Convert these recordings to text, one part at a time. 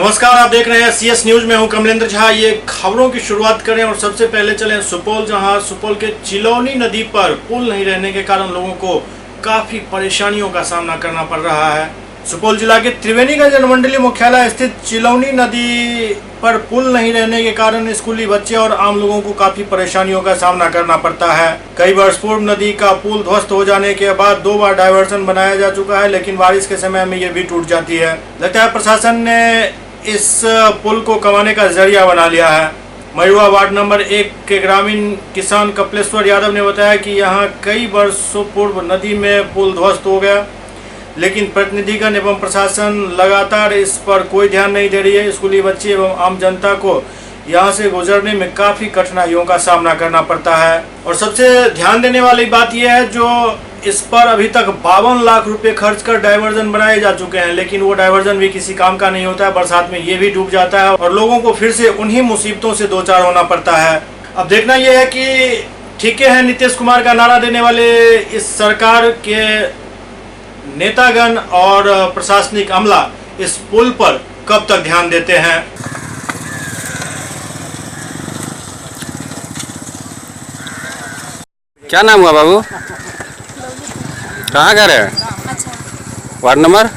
नमस्कार, आप देख रहे हैं CS न्यूज में हूं कमलेंद्र झा। ये खबरों की शुरुआत करें और सबसे पहले चलें सुपौल, जहां सुपौल के चिलौनी नदी पर पुल नहीं रहने के कारण लोगों को काफी परेशानियों का सामना करना पड़ रहा है। सुपौल जिला के त्रिवेणीगंज अनुमंडलीय मुख्यालय स्थित चिलौनी नदी पर पुल नहीं रहने के कारण स्कूली बच्चे और आम लोगों को काफी परेशानियों का सामना करना पड़ता है। कई वर्ष पूर्व नदी का पुल ध्वस्त हो जाने के बाद 2 बार डायवर्सन बनाया जा चुका है, लेकिन बारिश के समय में ये भी टूट जाती है। लगता है प्रशासन ने इस पुल को कमाने का जरिया बना लिया है। मयुआ वार्ड नंबर 1 के ग्रामीण किसान कपिलेश्वर यादव ने बताया कि यहाँ कई वर्षों पूर्व नदी में पुल ध्वस्त हो गया, लेकिन प्रतिनिधिगण एवं प्रशासन लगातार इस पर कोई ध्यान नहीं दे रही है। स्कूली बच्चे एवं आम जनता को यहाँ से गुजरने में काफी कठिनाइयों का सामना करना पड़ता है। और सबसे ध्यान देने वाली बात यह है, जो इस पर अभी तक 52 लाख रुपए खर्च कर डायवर्जन बनाए जा चुके हैं, लेकिन वो डायवर्जन भी किसी काम का नहीं होता है। बरसात में ये भी डूब जाता है और लोगों को फिर से उन्हीं मुसीबतों से दो चार होना पड़ता है। अब देखना यह है कि ठीक है, नीतीश कुमार का नारा देने वाले इस सरकार के नेतागण और प्रशासनिक अमला इस पुल पर कब तक ध्यान देते हैं। क्या नाम हुआ बाबू? कहाँ घर है? अच्छा। Ward number?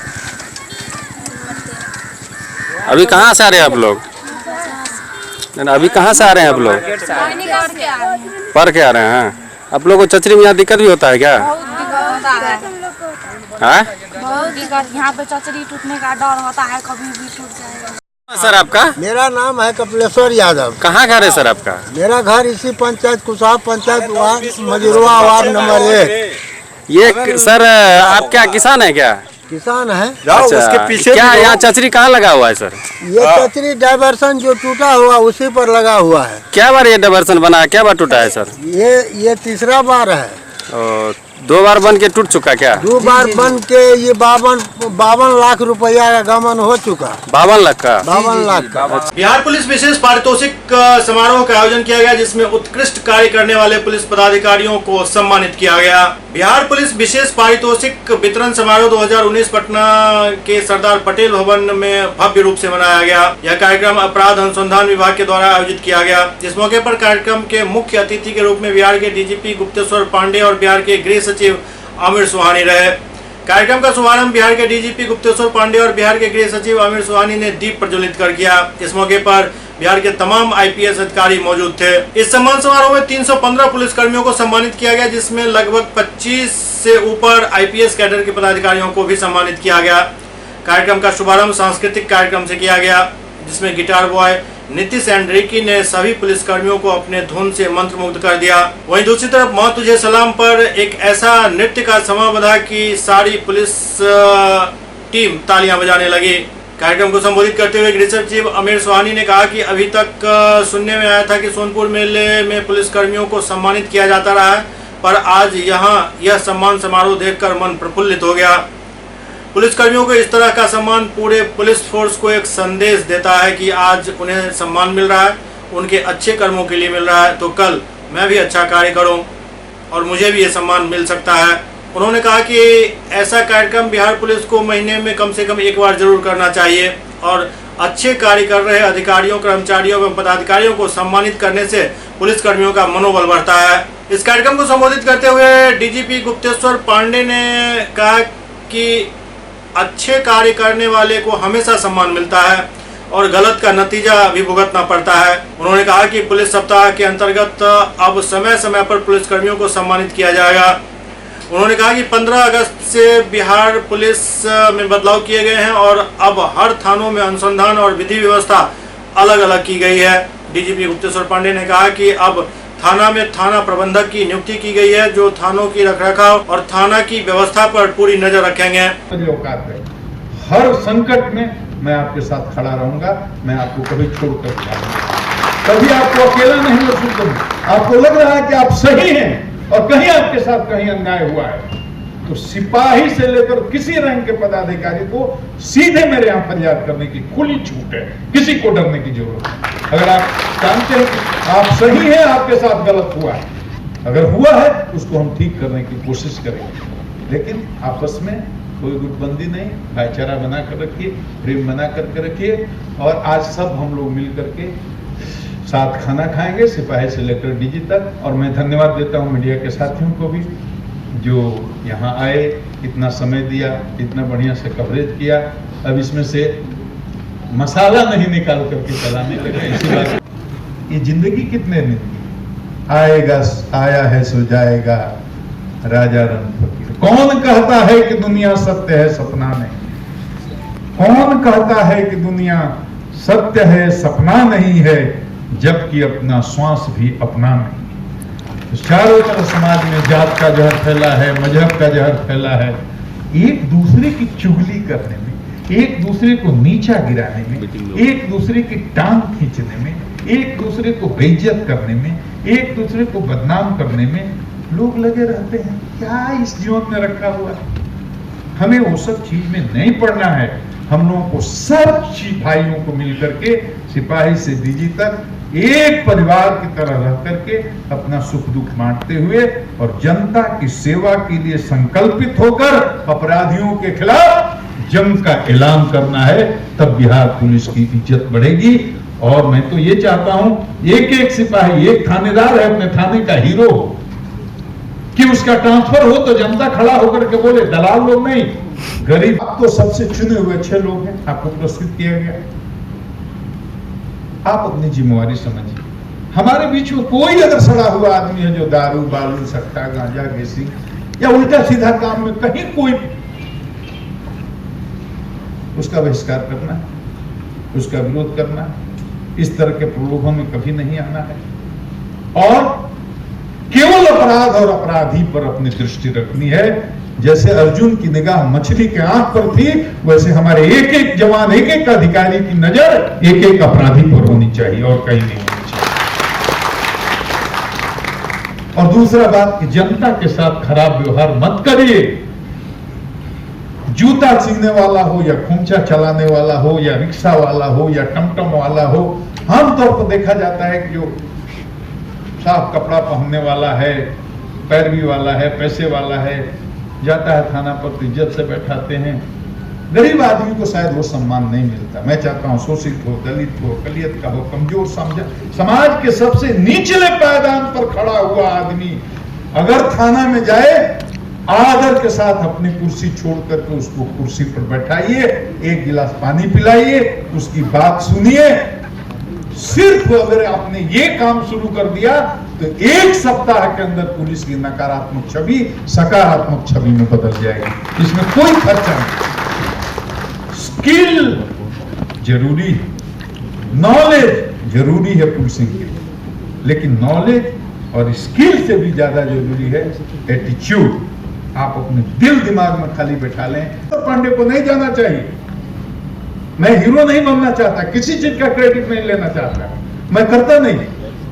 अभी कहाँ से आ रहे हैं आप लोग? अभी कहाँ से आ रहे हैं आप लोग? पढ़ के आ रहे हैं। आप लोग को चचरी में यहाँ दिक्कत भी होता है क्या? बहुत दिक्कत होता है। बहुत दिक्कत, यहाँ पे चचरी टूटने का डर होता है, कभी भी टूट जाएगा। सर आपका? मेरा नाम है कपिलेश्वर यादव। कहाँ घर है सर आपका? मेरा घर इसी panchayat Kusah panchayat ward Majurwa ward number 1। ये सर आप क्या किसान है क्या? किसान है। अच्छा, उसके पीछे क्या यहाँ चचरी कहाँ लगा हुआ है सर? ये चचरी डायवर्सन जो टूटा हुआ उसी पर लगा हुआ है। क्या बार ये डायवर्सन बना है? क्या बार टूटा है सर? ये तीसरा बार है। 2 बार बन के टूट चुका क्या? 2 बार बन के ये 52 लाख रुपया का गमन हो चुका। 52 लाख का? 52 लाख का। बिहार पुलिस विशेष पारितोषिक समारोह का आयोजन किया गया, जिसमें उत्कृष्ट कार्य करने वाले पुलिस पदाधिकारियों को सम्मानित किया गया। बिहार पुलिस विशेष पारितोषिक वितरण समारोह 2019 पटना के सरदार पटेल भवन में भव्य रूप से मनाया गया। यह कार्यक्रम अपराध अनुसंधान विभाग के द्वारा आयोजित किया गया। इस मौके पर कार्यक्रम के मुख्य अतिथि के रूप में बिहार के DGP गुप्तेश्वर पांडे और बिहार के गृह सचिव आमिर सुहानी रहे। कार्यक्रम का शुभारंभ बिहार के DGP गुप्तेश्वर पांडे और बिहार के गृह सचिव आमिर सुहानी ने दीप प्रज्वलित कर किया। इस मौके पर बिहार के तमाम IPS अधिकारी मौजूद थे। इस सम्मान समारोह में 315 पुलिसकर्मियों को सम्मानित किया गया, जिसमें लगभग 25 से ऊपर IPS कैडर के पदाधिकारियों को भी सम्मानित किया गया। कार्यक्रम का शुभारंभ सांस्कृतिक कार्यक्रम से किया गया, जिसमें गिटार बॉय नीतीश एंड्रिकी ने सभी पुलिसकर्मियों को अपने धुन से मंत्रमुग्ध कर दिया। वहीं दूसरी तरफ माँ तुझे सलाम पर एक ऐसा नृत्य का समा बंधा कि सारी पुलिस टीम तालियां बजाने लगी। कार्यक्रम को संबोधित करते हुए गृह सचिव आमिर सुहानी ने कहा कि अभी तक सुनने में आया था कि सोनपुर मेले में पुलिसकर्मियों को सम्मानित किया जाता रहा है, पर आज यहाँ यह सम्मान समारोह देखकर मन प्रफुल्लित हो गया। पुलिसकर्मियों को इस तरह का सम्मान पूरे पुलिस फोर्स को एक संदेश देता है कि आज उन्हें सम्मान मिल रहा है, उनके अच्छे कर्मों के लिए मिल रहा है, तो कल मैं भी अच्छा कार्य करूं और मुझे भी ये सम्मान मिल सकता है। उन्होंने कहा कि ऐसा कार्यक्रम बिहार पुलिस को महीने में कम से कम एक बार जरूर करना चाहिए और अच्छे कार्य कर रहे अधिकारियों, कर्मचारियों एवं पदाधिकारियों को सम्मानित करने से पुलिसकर्मियों का मनोबल बढ़ता है। इस कार्यक्रम को संबोधित करते हुए DGP गुप्तेश्वर पांडे ने कहा कि अच्छे कार्य करने वाले को हमेशा सम्मान मिलता है और गलत का नतीजा भी भुगतना पड़ता है। उन्होंने कहा कि पुलिस सप्ताह के अंतर्गत अब समय समय पर पुलिसकर्मियों को सम्मानित किया जाएगा। उन्होंने कहा कि 15 अगस्त से बिहार पुलिस में बदलाव किए गए हैं और अब हर थानों में अनुसंधान और विधि व्यवस्था अलग अलग की गई है। DGP गुप्तेश्वर पांडे ने कहा कि अब थाना में थाना प्रबंधक की नियुक्ति की गई है, जो थानों की रखरखाव और थाना की व्यवस्था पर पूरी नजर रखेंगे। हर संकट में मैं आपके साथ खड़ा रहूंगा, मैं आपको कभी छोड़कर जाऊंगा, कभी आपको अकेला नहीं महसूस करूंगा। आपको लग रहा है कि आप सही हैं और कहीं आपके साथ कहीं अन्याय हुआ है, तो सिपाही से लेकर किसी रैंक के पदाधिकारी को सीधे मेरे यहाँ फरियाद करने की खुली छूट है, किसी को डरने की जरूरत नहीं। अगर आप जानते हैं कि आप सही हैं, आपके साथ गलत हुआ है, अगर हुआ है उसको हम ठीक करने की कोशिश करेंगे, लेकिन आपस में कोई गुटबंदी नहीं, भाईचारा बना कर रखिए, प्रेम बना करके रखिए। और आज सब हम लोग मिल करके साथ खाना खाएंगे, सिपाही से लेकर डीजी तक। और मैं धन्यवाद देता हूँ मीडिया के साथियों को भी जो यहाँ आए, इतना समय दिया, इतना बढ़िया से कवरेज किया। अब इसमें से मसाला नहीं निकाल करके चलाने लगा, इसी बात। ये जिंदगी कितने दिन की, आएगा आया है सो जाएगा, राजा रंग फकीर। कौन कहता है कि दुनिया सत्य है, सपना नहीं। कौन कहता है कि दुनिया सत्य है, सपना नहीं है, जबकि अपना श्वास भी अपना नहीं। तो चारों तरफ समाज में जात का जहर फैला है, मजहब का जहर फैला है। एक दूसरे की चुगली करने में, एक दूसरे को नीचा गिराने में, एक दूसरे की टांग खींचने में, एक दूसरे को बेइज्जत करने में, एक दूसरे को बदनाम करने में लोग लगे रहते हैं। क्या इस जीवन में रखा हुआ है? हमें वो सब चीज में नहीं पड़ना है। हम लोगों को सब भाइयों को मिलकर के, सिपाही से डीजी तक, एक परिवार की तरह रह करके अपना सुख दुख बांटते हुए और जनता की सेवा के लिए संकल्पित होकर अपराधियों के खिलाफ जंग का ऐलान करना है। तब बिहार पुलिस की इज्जत बढ़ेगी। और मैं तो ये चाहता हूं, एक एक सिपाही, एक थानेदार है अपने थाने का हीरो, कि उसका ट्रांसफर हो तो जनता खड़ा होकर के बोले, दलाल लोग नहीं, गरीब। आप तो सबसे चुने हुए अच्छे लोग हैं, आपको पुरस्कृत किया गया। आप अपनी जिम्मेवारी समझिए। हमारे बीच में कोई अगर सड़ा हुआ आदमी है जो दारू, बालू, सट्टा, गांजा, गेसी या उल्टा सीधा काम में कहीं कोई, उसका बहिष्कार करना है, उसका विरोध करना है। इस तरह के प्रलोभन में कभी नहीं आना है और केवल अपराध और अपराधी पर अपनी दृष्टि रखनी है। जैसे अर्जुन की निगाह मछली के आंख पर थी, वैसे हमारे एक एक जवान, एक एक अधिकारी की नजर एक एक अपराधी पर होनी चाहिए और कहीं नहीं होनी चाहिए। और दूसरा बात कि जनता के साथ खराब व्यवहार मत करिए। जूता सीने वाला हो या खूंचा चलाने वाला हो या रिक्शा वाला हो या टमटम वाला हो, आमतौर पर देखा जाता है कि जो साफ कपड़ा पहनने वाला है, पैरवी वाला है, पैसे वाला है, जाता है थाना पर तो इज्जत से बैठाते हैं। गरीब आदमी को शायद वो सम्मान नहीं मिलता। मैं चाहता हूं शोषित हो, दलित हो, अकलियत का हो, कमजोर समाज के सबसे निचले पायदान पर खड़ा हुआ आदमी अगर थाना में जाए, आदर के साथ अपनी कुर्सी छोड़ करके उसको कुर्सी पर बैठाइए, एक गिलास पानी पिलाइए, उसकी बात सुनिए। सिर्फ अगर आपने ये काम शुरू कर दिया तो एक सप्ताह के अंदर पुलिस की नकारात्मक छवि सकारात्मक छवि में बदल जाएगी। इसमें कोई खर्चा नहीं। स्किल जरूरी है, नॉलेज जरूरी है पुलिसिंग के लिए, लेकिन नॉलेज और स्किल से भी ज्यादा जरूरी है एटीट्यूड। आप अपने दिल दिमाग में खाली बैठा लें। तो पांडे को नहीं जाना चाहिए। मैं हीरो नहीं बनना चाहता, किसी चीज का क्रेडिट नहीं लेना चाहता, मैं करता नहीं,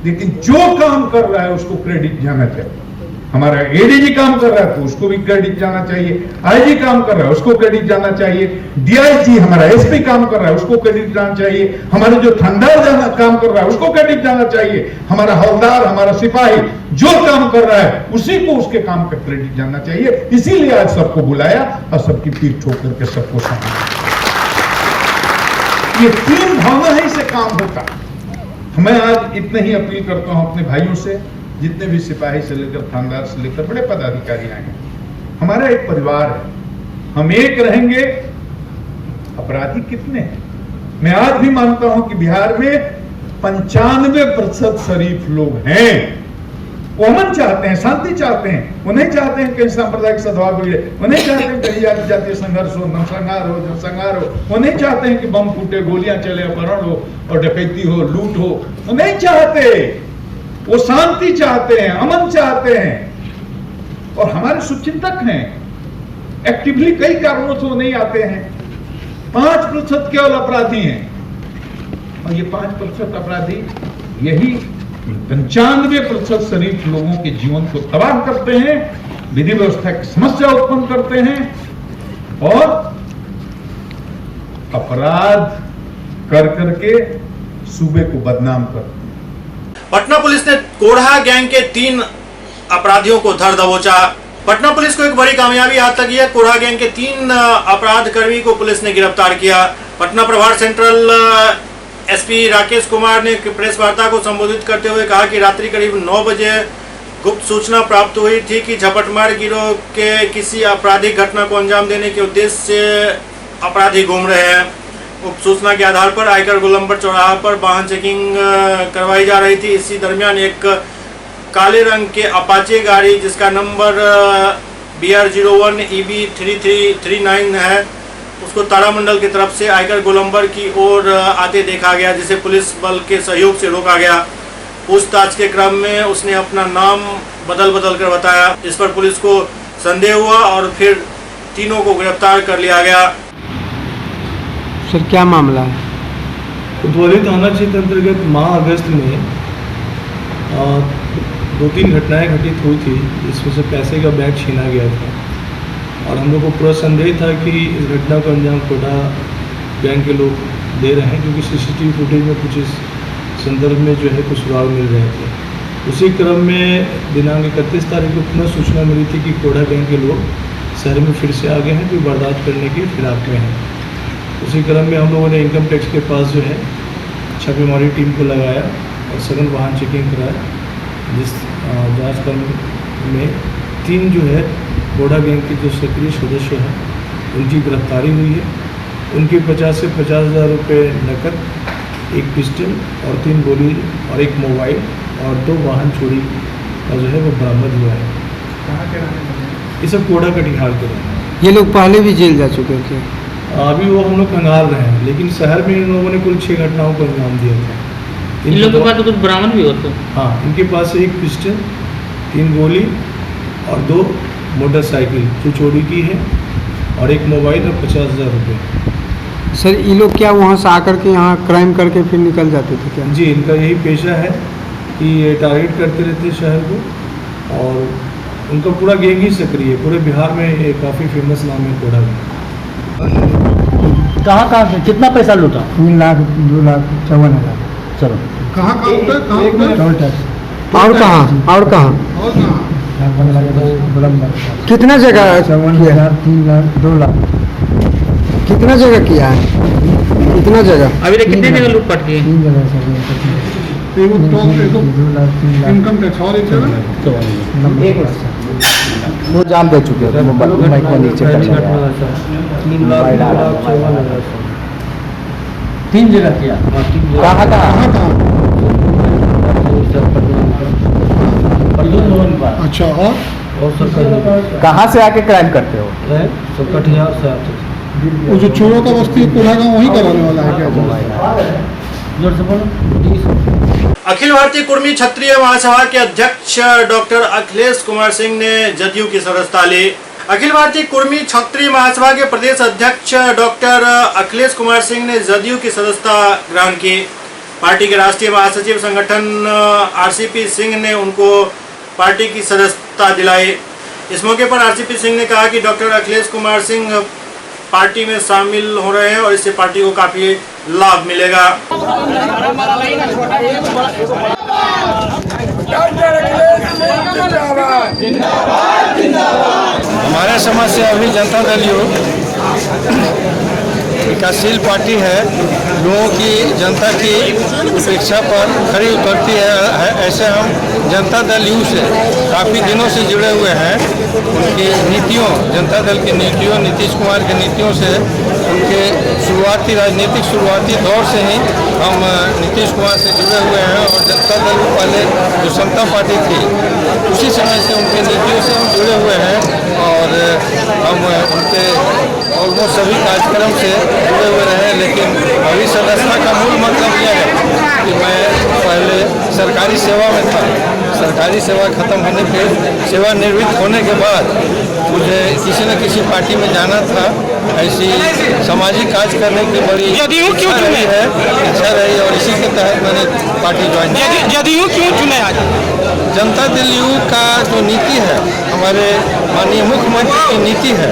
लेकिन जो काम कर रहा है उसको क्रेडिट जाना चाहिए। हमारा एडीजी काम कर रहा है तो उसको भी क्रेडिट जाना चाहिए, आईजी काम कर रहा है उसको क्रेडिट जाना चाहिए, डीआईजी हमारा एसपी काम कर रहा है उसको क्रेडिट जाना चाहिए, हमारे जो थानेदार काम कर रहा है उसको क्रेडिट जाना चाहिए, हमारा हवलदार, हमारा सिपाही जो काम कर रहा है उसी को उसके काम का क्रेडिट जाना चाहिए। इसीलिए आज सबको बुलाया और सबकी पीठ ठोक करके सबको संभाला। ये तीन भावना है, इसे काम होता। मैं आज इतने ही अपील करता हूं अपने भाइयों से, जितने भी सिपाही से लेकर थानेदार से लेकर बड़े पदाधिकारी आए हैं, हमारा एक परिवार है, हम एक रहेंगे। अपराधी कितने हैं? मैं आज भी मानता हूं कि बिहार में 95% शरीफ लोग हैं। वो अमन चाहते हैं, शांति चाहते हैं, वो नहीं चाहते हैं कहीं सांप्रदायिक सद्भाव बिगड़े, वो नहीं चाहते हैं कहीं जातीय संघर्ष हो, नरसंहार हो, जनसंहार हो, वो नहीं चाहते हैं कि बम फूटे, गोलियां चले, अपहरण हो और डकैती हो, लूट हो, वो नहीं चाहते। वो शांति चाहते हैं, अमन चाहते हैं। और हमारे शुभचिंतक हैं, एक्टिवली कई कारणों से वो नहीं आते हैं। 5% केवल अपराधी हैं और ये 5% अपराधी यही 95% शरीफ लोगों के जीवन को तबाह करते हैं, विधि व्यवस्था की समस्या उत्पन्न करते हैं और अपराध कर करके सूबे को बदनाम करते हैं। पटना पुलिस ने कोढ़ा गैंग के 3 अपराधियों को धर दबोचा। पटना पुलिस को एक बड़ी कामयाबी हाथ लगी है। कोढ़ा गैंग के 3 अपराध कर्मी को पुलिस ने गिरफ्तार किया। पटना प्रभार सेंट्रल एसपी राकेश कुमार ने प्रेस वार्ता को संबोधित करते हुए कहा कि रात्रि करीब 9 बजे गुप्त सूचना प्राप्त हुई थी कि झपटमार गिरोह के किसी आपराधिक घटना को अंजाम देने के उद्देश्य से अपराधी घूम रहे हैं। उक्त सूचना के आधार पर आयकर गोलंबर चौराहा पर वाहन चेकिंग करवाई जा रही थी। इसी दरमियान एक काले रंग के अपाचे गाड़ी जिसका नंबर BR01 EB3339 है, उसको तारामंडल की तरफ से आयकर गोलंबर की ओर आते देखा गया, जिसे पुलिस बल के सहयोग से रोका गया। पूछताछ के क्रम में उसने अपना नाम बदल कर बताया। इस पर पुलिस को संदेह हुआ और फिर तीनों को गिरफ्तार कर लिया गया। सर क्या मामला है? कोतवाली थाना क्षेत्र अंतर्गत माह अगस्त में 2-3 घटनाएं घटित हुई थी, जिसमें से पैसे का बैग छीना गया था और हम लोग को पूरा संदेह था कि इस घटना को अंजाम कोढ़ा गैंग के लोग दे रहे हैं, क्योंकि CCTV फुटेज में कुछ इस संदर्भ में जो है कुछ सुराग मिल रहे थे। उसी क्रम में दिनांक 31 तारीख को पुनः सूचना मिली थी कि कोढ़ा गैंग के लोग शहर में फिर से आ गए हैं, जो वारदात करने के फिराक में हैं। उसी क्रम में हम लोगों ने इनकम टैक्स के पास जो है छापेमारी टीम को लगाया और सघन वाहन चेकिंग कराया, जिस जांच कर्म में 3 जो है कोढ़ा गैंग के जो सक्रिय सदस्य हैं उनकी गिरफ्तारी हुई है। उनके 50 से 50,000 रुपये नकद, 1 पिस्टल और 3 गोली और 1 मोबाइल और 2 वाहन चोरी का जो है वो बरामद हुआ है। कहाँ के रहने वाले? ये सब कोढ़ा कटिहार के रहने वाले। ये लोग पहले भी जेल जा चुके थे? अभी वो हम लोग खंगाल रहे हैं, लेकिन शहर में इन लोगों ने कुल 6 घटनाओं को अंजाम दिया था। इन लोगों के पास तो कुछ बरामद भी होता? हाँ, इनके पास 1 पिस्टल, 3 गोली और 2 मोटरसाइकिल जो चोरी की है और 1 मोबाइल और 50,000 रुपये। सर ये लोग क्या वहाँ से आकर के यहाँ क्राइम करके फिर निकल जाते थे क्या? जी, इनका यही पेशा है कि ये टारगेट करते रहते हैं शहर को और उनका पूरा गैंग ही सक्रिय है। पूरे बिहार में ये काफ़ी फेमस नाम है कोढ़ा गैंग। कहाँ से कितना पैसा लूटा? 3 लाख 2 लाख 54,000। चलो कहाँ और कहाँ कितना जगह? 54,000 3 लाख 2 लाख कितना जगह किया है? कितना जगह? अभी तक कितने जगह लूटपाट किए? 3 जगह सर। इनकम टैक्स और एक जगह वो जान दे चुके हैं, माइक में नीचे कर लिया। 3 जगह किया। कहाँ अच्छा, और कहाँ से आके क्राइम करते हो? कटिहार से आते थे। वो जो चोरों का बस्ती कोढ़ा गाँव वहीं कराने वाला है क्या? जोर से बोलो। अखिल भारतीय कुर्मी क्षत्रिय महासभा के अध्यक्ष डॉक्टर अखिलेश कुमार सिंह ने जदयू की सदस्यता ली। अखिल भारतीय कुर्मी क्षत्रिय महासभा के प्रदेश अध्यक्ष डॉक्टर अखिलेश कुमार सिंह ने जदयू की सदस्यता ग्रहण की। पार्टी के राष्ट्रीय महासचिव संगठन RCP सिंह ने उनको पार्टी की सदस्यता दिलाई। इस मौके पर RCP सिंह ने कहा कि डॉक्टर अखिलेश कुमार सिंह पार्टी में शामिल हो रहे हैं और इससे पार्टी को काफी लाभ मिलेगा। हमारे समाज से अभी जनता दल विकासशील पार्टी है, लोगों की जनता की उपेक्षा पर खरी उतरती है। ऐसे हम जनता दल यू से काफ़ी दिनों से जुड़े हुए हैं। उनकी नीतियों, जनता दल की नीतियों, नीतीश कुमार की नीतियों से, उनके राजनीतिक शुरुआती दौर से ही हम नीतीश कुमार से जुड़े हुए हैं और जनता दल पहले जो समता पार्टी थी उसी समय से उनकी नीतियों से हम जुड़े हुए हैं और हम उनके ऑलमोस्ट सभी कार्यक्रम से जुड़े हुए रहे। लेकिन अभी सदस्यता का मूल मतलब यह है कि मैं पहले सरकारी सेवा में था। सरकारी सेवा खत्म होने के, सेवानिवृत्त होने के बाद मुझे किसी न किसी पार्टी में जाना था। ऐसी सामाजिक कार्य करने की बड़ी इच्छा रही और इसी के तहत मैंने पार्टी ज्वाइन की। जदयू क्यों चुने आज? जनता दल यू का जो नीति है, हमारे माननीय मुख्यमंत्री की नीति है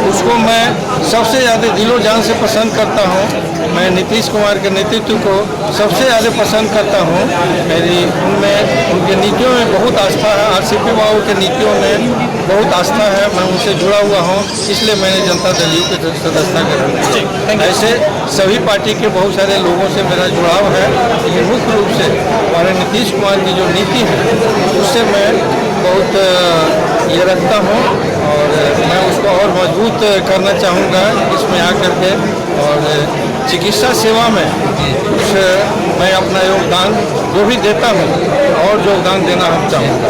उसको मैं सबसे ज़्यादा दिलो जान से पसंद करता हूँ। मैं नीतीश कुमार के नेतृत्व को सबसे ज़्यादा पसंद करता हूँ। मेरी उनमें उनके नीतियों में बहुत आस्था है। आरसीपी बाबू के नीतियों में बहुत आस्था है। मैं उनसे जुड़ा हुआ हूँ, इसलिए मैंने जनता दल यू की सदस्यता ग्रहण की। ऐसे सभी पार्टी के बहुत सारे लोगों से मेरा जुड़ाव है, लेकिन मुख्य रूप से हमारे नीतीश कुमार की जो नीति है उससे मैं बहुत ये रखता हूँ और मैं उसको और मजबूत करना चाहूँगा इसमें आकर के। और चिकित्सा सेवा में कुछ मैं अपना योगदान जो भी देता हूँ और योगदान देना हम चाहूँगा।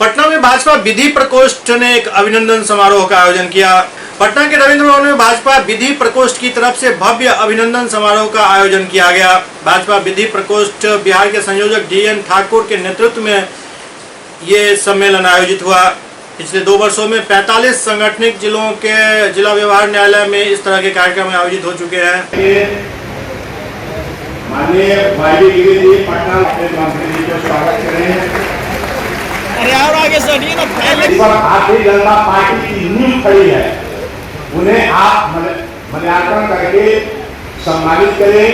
पटना में भाजपा विधि प्रकोष्ठ ने एक अभिनंदन समारोह का आयोजन किया। पटना के रविंद्र भवन में भाजपा विधि प्रकोष्ठ की तरफ से भव्य अभिनंदन समारोह का आयोजन किया गया। भाजपा विधि प्रकोष्ठ बिहार के संयोजक DN ठाकुर के नेतृत्व में ये सम्मेलन आयोजित हुआ। पिछले 2 वर्षों में 45 संगठनिक जिलों के जिला व्यवहार न्यायालय में इस तरह के कार्यक्रम आयोजित हो चुके हैं। माननीय वाईडी गिरी जी पटना के मंत्री जी को स्वागत करें। अरे और आगे सर ना भारतीय जनता पार्टी की नींव खड़ी है, उन्हें आप माल्यार्पण करके सम्मानित करें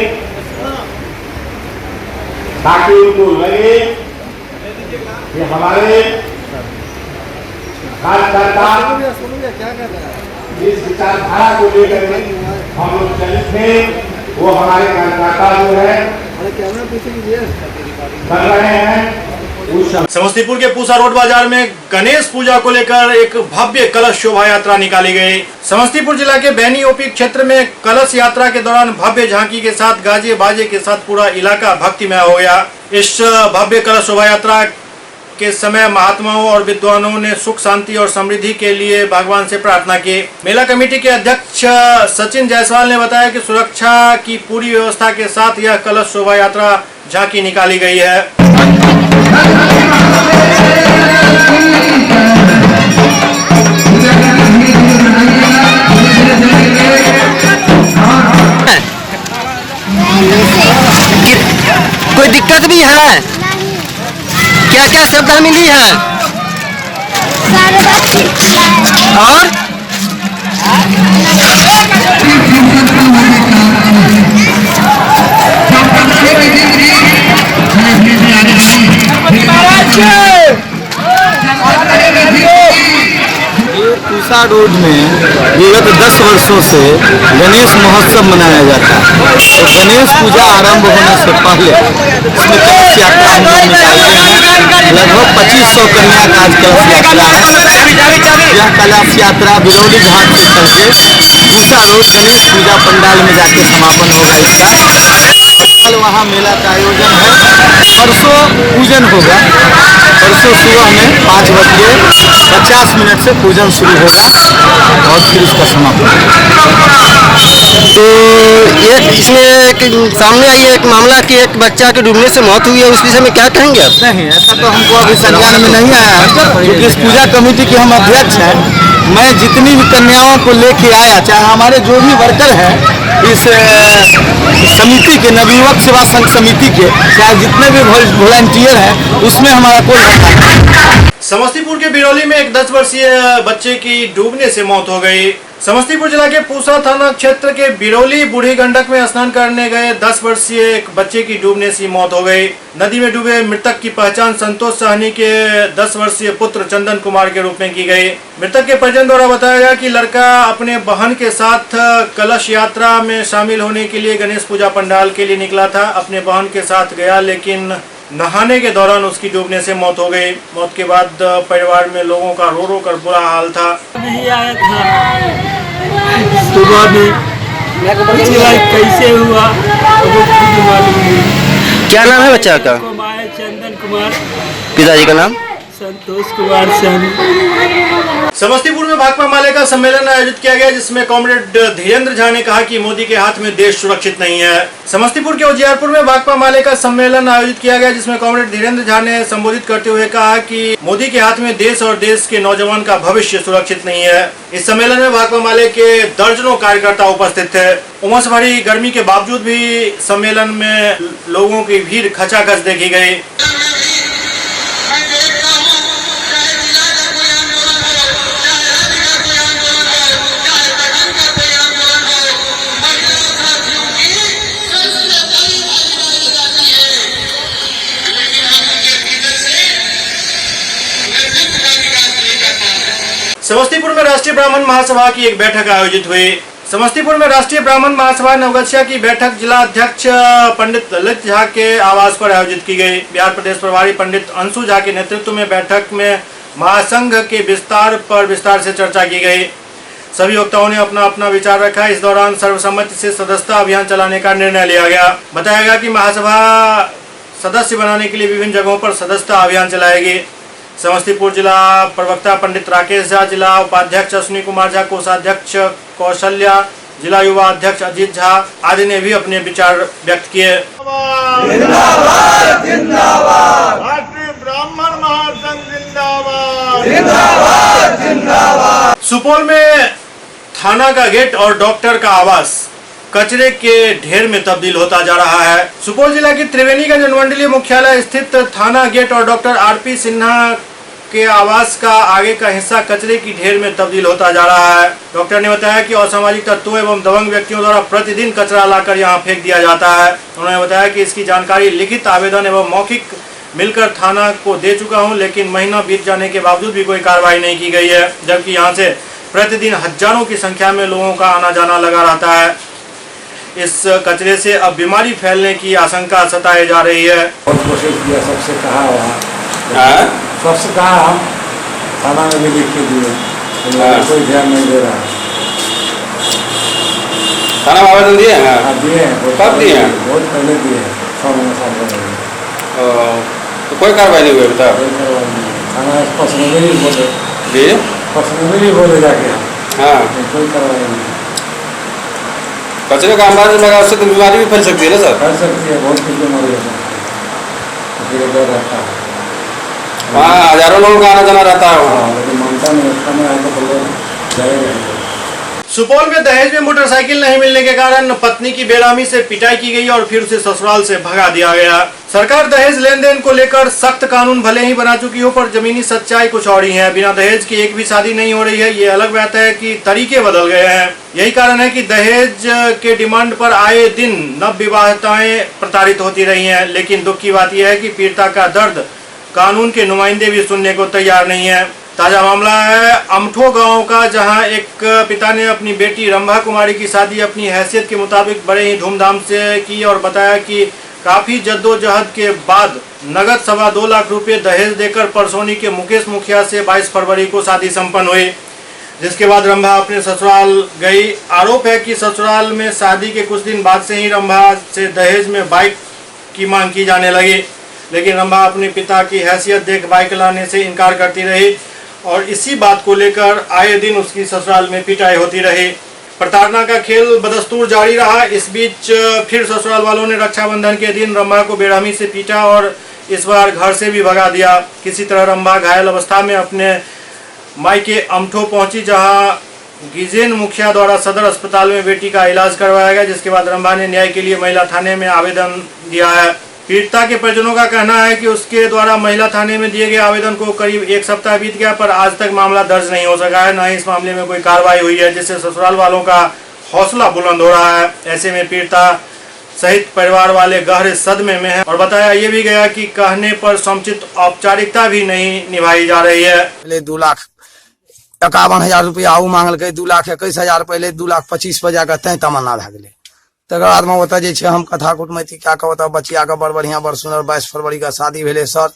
ताकि उनको लगे कि हमारे कार्यकर्ता इस विचारधारा को लेकर हम लोग चलित थे। वो हमारे कार्यकर्ता जो है कर रहे हैं। समस्तीपुर के पूसा रोड बाजार में गणेश पूजा को लेकर एक भव्य कलश शोभा यात्रा निकाली गई। समस्तीपुर जिला के बैनी ओपी क्षेत्र में कलश यात्रा के दौरान भव्य झांकी के साथ गाजे बाजे के साथ पूरा इलाका भक्तिमय हो गया। इस भव्य कलश शोभा यात्रा के समय महात्माओं और विद्वानों ने सुख शांति और समृद्धि के लिए भगवान से प्रार्थना की। मेला कमेटी के अध्यक्ष सचिन जायसवाल ने बताया कि सुरक्षा की पूरी व्यवस्था के साथ यह कलश शोभा यात्रा झांकी निकाली गई है। कोई दिक्कत भी है? क्या क्या सुविधा मिली है? और पूसा रोड में विगत 10 वर्षों से गणेश महोत्सव मनाया जाता है। तो गणेश पूजा आरंभ होने से पहले इसमें कलश यात्रा हम लोग निकालते हैं। लगभग 2500 कन्या का आज कलश यात्रा है। यह कलश यात्रा बिरौली घाट से चल के पूसा रोड गणेश पूजा पंडाल में जाके समापन होगा इसका। कल वहाँ मेला का आयोजन है। परसों पूजन होगा। परसों सुबह में 5:50 से पूजन शुरू होगा और फिर उसका समापन। तो एक इसमें एक सामने आई है एक मामला कि एक बच्चा के डूबने से मौत हुई है, उस विषय में क्या कहेंगे आप? नहीं, ऐसा तो हमको अभी संज्ञान में नहीं आया है, क्योंकि इस पूजा कमेटी के हम अध्यक्ष हैं। मैं जितनी भी कन्याओं को लेके आया, चाहे हमारे जो भी वर्कर हैं इस समिति के, नवयुवक सेवा संघ समिति के, चाहे जितने भी वॉलंटियर हैं, उसमें हमारा कोई नहीं। समस्तीपुर के बिरौली में एक 10 वर्षीय बच्चे की डूबने से मौत हो गई। समस्तीपुर जिला के पूसा थाना क्षेत्र के बिरौली बूढ़ी गंडक में स्नान करने गए 10 वर्षीय एक बच्चे की डूबने से मौत हो गई। नदी में डूबे मृतक की पहचान संतोष साहनी के 10 वर्षीय पुत्र चंदन कुमार के रूप में की गई। मृतक के परिजन द्वारा बताया गया कि लड़का अपने बहन के साथ कलश यात्रा में शामिल होने के लिए गणेश पूजा पंडाल के लिए निकला था। अपने बहन के साथ गया, लेकिन नहाने के दौरान उसकी डूबने से मौत हो गई। मौत के बाद परिवार में लोगों का रो रो कर बुरा हाल था। सुबह भी कैसे हुआ क्या नाम है बच्चा का? चंदन कुमार। पिताजी का नाम? संतोष कुमार सैनी। समस्तीपुर में भाकपा माले का सम्मेलन आयोजित किया गया, जिसमें कॉमरेड धीरेन्द्र झा ने कहा कि मोदी के हाथ में देश सुरक्षित नहीं है। समस्तीपुर के उजियारपुर में भाकपा माले का सम्मेलन आयोजित किया गया, जिसमें कॉमरेड धीरेन्द्र झा ने संबोधित करते हुए कहा कि मोदी के हाथ में देश और देश के नौजवान का भविष्य सुरक्षित नहीं है। इस सम्मेलन में भाकपा माले के दर्जनों कार्यकर्ता उपस्थित थे। उमस भरी गर्मी के बावजूद भी सम्मेलन में लोगों की भीड़ खचाखच देखी गई। समस्तीपुर में राष्ट्रीय ब्राह्मण महासभा की एक बैठक आयोजित हुई। समस्तीपुर में राष्ट्रीय ब्राह्मण महासभा नवगछिया की बैठक जिला अध्यक्ष पंडित ललित झा के आवास पर आयोजित की गई। बिहार प्रदेश प्रभारी पंडित अंशु झा के नेतृत्व में बैठक में महासंघ के विस्तार से चर्चा की गई। सभी वक्ताओं ने अपना अपना विचार रखा। इस दौरान सर्वसम्मति से सदस्यता अभियान चलाने का निर्णय लिया गया। बताया गया कि महासभा सदस्य बनाने के लिए विभिन्न जगहों पर सदस्यता अभियान चलाएगी। समस्तीपुर जिला प्रवक्ता पंडित राकेश झा, जिला उपाध्यक्ष अश्विनी कुमार झा, कोषाध्यक्ष कौशल्या, जिला युवा अध्यक्ष अजीत झा आदि ने भी अपने विचार व्यक्त किए। जिंदाबाद जिंदाबाद, राष्ट्रीय ब्राह्मण महासंघ जिंदाबाद जिंदाबाद जिंदाबाद। सुपौल में थाना का गेट और डॉक्टर का आवास कचरे के ढेर में तब्दील होता जा रहा है। सुपौल जिला की त्रिवेणीगंज अनुमंडलीय मुख्यालय स्थित थाना गेट और डॉक्टर आरपी सिन्हा के आवास का आगे का हिस्सा कचरे की ढेर में तब्दील होता जा रहा है। डॉक्टर ने बताया कि असामाजिक तत्वों एवं दबंग व्यक्तियों द्वारा प्रतिदिन कचरा लाकर यहां फेंक दिया जाता है। उन्होंने बताया कि इसकी जानकारी लिखित आवेदन एवं मौखिक मिलकर थाना को दे चुका हूं, लेकिन महीना बीत जाने के बावजूद भी कोई कार्रवाई नहीं की गई है, जबकि यहां से प्रतिदिन हजारों की संख्या में लोगों का आना जाना लगा रहता है। इस कचरे से अब बीमारी फैलने की आशंका सताई जा रही है। बहुत कोशिश किया, सबसे कहा सबसे कहा हम थाना में भी लिख के दिए, कोई ध्यान नहीं दे रहा। थाना में आवेदन दिए हैं? हाँ दिए हैं। कब दिए हैं? बहुत पहले दिए हैं, 6 महीने। तो कोई कार्रवाई नहीं हुई? बताओ। कोई कार्रवाई नहीं। थाना पर्सनली बोले जी, पर्सनली बोले जाके। हाँ, कोई कार्रवाई नहीं। कचरे का अंदाज लगा, उससे तो बीमारी भी फैल सकती है ना सर? फैल सकती है, बहुत कुछ बीमारी होता है, डर रहता है। वहाँ हजारों लोगों का आना जाना रहता है वहाँ, लेकिन मानता नहीं, उसका आया तो जाएगा। सुपौल में दहेज में मोटरसाइकिल नहीं मिलने के कारण पत्नी की बेरहमी से पिटाई की गई और फिर उसे ससुराल से भगा दिया गया। सरकार दहेज लेन देन को लेकर सख्त कानून भले ही बना चुकी हो, पर जमीनी सच्चाई कुछ और ही है। बिना दहेज की एक भी शादी नहीं हो रही है। ये अलग बात है कि तरीके बदल गए हैं। यही कारण है कि दहेज के डिमांड पर आए दिन नवविवाहिताएं प्रताड़ित होती रही हैं। लेकिन दुख की बात यह है कि पीड़िता का दर्द कानून के नुमाइंदे भी सुनने को तैयार नहीं है। ताजा मामला है अमठो गांव का, जहां एक पिता ने अपनी बेटी रंभा कुमारी की शादी अपनी हैसियत के मुताबिक बड़े ही धूमधाम से की और बताया कि काफी जद्दोजहद के बाद नगद 2.25 लाख रुपए दहेज देकर परसोनी के मुकेश मुखिया से 22 फरवरी को शादी संपन्न हुई, जिसके बाद रंभा अपने ससुराल गई। आरोप है कि ससुराल में शादी के कुछ दिन बाद से ही रंभा से दहेज में बाइक की मांग की जाने लगी, लेकिन रंभा अपने पिता की हैसियत देख बाइक लाने से इनकार करती रही और इसी बात को लेकर आए दिन उसकी ससुराल में पिटाई होती रही। प्रताड़ना का खेल बदस्तूर जारी रहा। इस बीच फिर ससुराल वालों ने रक्षाबंधन के दिन रंभा को बेरहमी से पीटा और इस बार घर से भी भगा दिया। किसी तरह रंभा घायल अवस्था में अपने मायके अमठो पहुंची, जहां गिजेन मुखिया द्वारा सदर अस्पताल में बेटी का इलाज करवाया गया, जिसके बाद रंभा ने न्याय के लिए महिला थाने में आवेदन दिया है। पीड़िता के परिजनों का कहना है कि उसके द्वारा महिला थाने में दिए गए आवेदन को करीब 1 सप्ताह बीत गया, पर आज तक मामला दर्ज नहीं हो सका है। न ही इस मामले में कोई कार्रवाई हुई है, जिससे ससुराल वालों का हौसला बुलंद हो रहा है। ऐसे में पीड़िता सहित परिवार वाले गहरे सदमे में हैं और बताया ये भी गया कि कहने पर समुचित औपचारिकता भी नहीं निभाई जा रही है। पहले 2,51,000 रुपया आऊ मांगल, 2,21,000 पहले 2,25,000 पर जाकर तय तमन्ना भए गेलै। तकर बाद में ओतऽ जे छै हम कथा कुटमैती कए कऽ ओतऽ बचिया के बड़ बढ़िया बड़ सुंदर 22 फरवरी का शादी भेलै सर।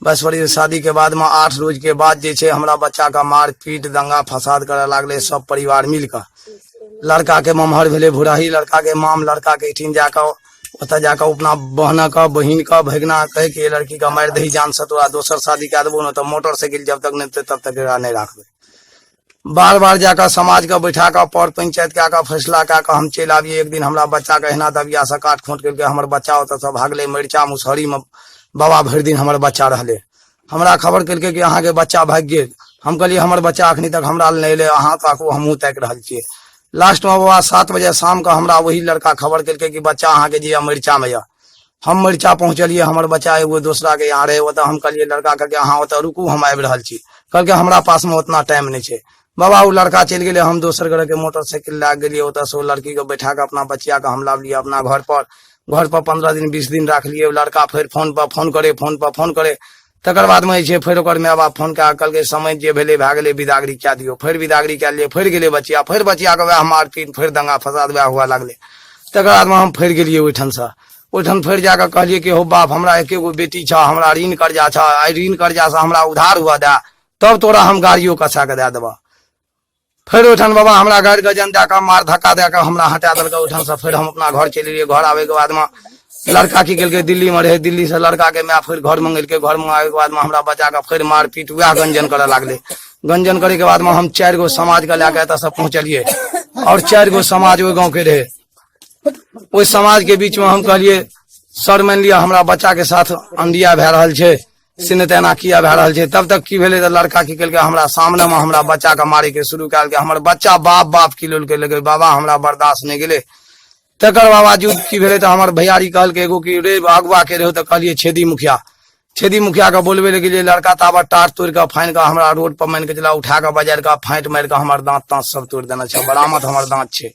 22 फरवरी शादी के बाद में 8 रोज के बाद जे छै हमरा बच्चा का मार पीट दंगा फसाद करे लागले सब परिवार मिलकर। लड़का के ममहर भेलै भुराही, लड़का के माम लड़का के एठिन जाकर ओतऽ जाकर अपना बहन का बहिन का भगना कह के लड़की का मारि दही जान से तोरा दोसर शादी कए देबो न तऽ मोटरसाइकिल जब तक नहीं तब तक एकरा नहीं राखबै। बार बार जाकर समाज का बैठा कर पौर पंचायत क्या फैसला क्या हम चल आबिए। एक दिन हमारा बच्चा का एहना दबिया से काट खोट करके हमारे बच्चा होता सब भागले मरीचा मुसहरी में बाबा भर दिन हमारे बच्चा रहले। हमरा खबर करके कि अहाँ के बच्चा भाग गए। हम कहलिए हमारे बच्चा अखनी तक हमरा नहीं अले, अहाँ तक हमहूँ ताकि रहा छे। लास्ट में बाबा 7 बजे शाम का हमरा वही लड़का खबर करके कि बच्चा अहाँ के जी मरीचा में हम मरीचा पहुंचलिए। हमारे बच्चा एगो दूसरा के यहाँ रहे ओतऽ हम कहलिए लड़का के अहाँ ओतऽ रुकू हम आबि रहल छी। कहलके हमरा पास में उतना टाइम नहीं है। बाबा वो लड़का चल गए, हम दोसर घर के मोटरसाइकिल ला गए ओतऽ से लड़की को बैठा के अपना बच्चिया के हमला लिया अपना घर पर 15 दिन 20 दिन रख लिए। लड़का फिर फोन पर फोन करे तकर बाद में जे फिर ओकर माय बाप फोन कए कहलकै समय जे भेलै भए गेलै विदागरी कए दियौ। फिर विदागरी कए लिए, फिर गेलै बचिया, फिर बचिया के वएह मारपीट, फिर दंगा फसाद वएह हुआ लगलै। तकर बाद में हम फिर गेलियै ओहिठाम से। ओहिठाम फिर जाकर कहलियै कि हो बाप, हमरा एके गो बेटी छ, हमरा ऋण कर्जा छ, आई ऋण कर्जा से हमरा उधार हुआ दे, तब तोरा हम गाड़ियों कसा के दे देबा। फिर ओहिठाम बाबा हमरा गाड़ी गजन दे के मार धक्का दे के हमरा हटा देलकै ओहिठाम से। फिर हम अपना घर चलि एलियै। घर आबे के बाद में लड़का की केलकै, दिल्ली में रहे, दिल्ली से लड़का के मैं फिर घर मंगेलकै। घर मंगावे के बाद में हमरा बच्चा के फिर मारपीट वएह गंजन करे लागले। गंजन करे के बाद में हम 4 गो समाज के लेके एतऽ से पहुंचलियै और 4 गो समाज ओहि गाँव के रहे। ओहि समाज के बीच में हम कहलिए सर मान लिया हमरा बच्चा के साथ अंधिया भए रहल छै, सिनतेना किया भए रहल छै। तब तक की भेलै तऽ लड़का की केलकै हमरा सामने में हमरा बच्चा के मारे के शुरू कयल के। हमर बच्चा बाप बाप की लोल के लगे बाबा हमरा बर्दाश्त नहीं गेले। तकर बावजूद की भेलै तऽ हमर भैयारी कहलकै एगो की रे अगुआ के रहो तऽ कहलिए छेदी मुखिया। छेदी मुखिया के बोलबे लगे गेलिए। लड़का ताबत टार तोड़ के फाइन के हमरा रोड पर मान के चला उठा के बाजार के फाइट मार के हमर दांत तांत सब तोड़ देना छै, बरामद हमर दांत छै।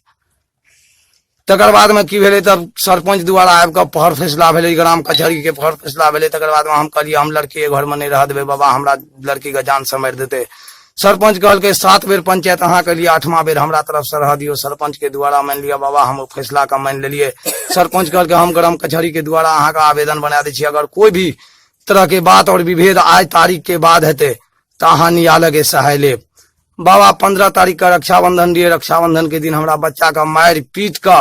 तकर बाद में की भेलै तब सरपंच द्वारा आबि के पहर फैसला भेलै, ग्राम कचहरी के पहर फैसला भेलै। तकर बाद में हम कहलिए हम लड़की के घर में नहीं रह देबै बाबा, हमरा लड़की के जान से मारि देते। सरपंच कहलकै 7 बेर पंचायत अहाँ के लिए 8वां बेर हमरा तरफ से रह दियो। सरपंच के द्वारा मान लिया बाबा हम फैसला का मान लेलिए। सरपंच कहलकै हम ग्राम कचहरी के द्वारा अहाँ का आवेदन बना दै छी, अगर कोई भी तरह के बात और विभेद आज तारीख के बाद हेतै तो अहाँ न्यायालय के सहाय लेब। बाबा 15 तारीख का रक्षाबंधन दिए। रक्षाबंधन के दिन हमरा बच्चा का मारि पीट का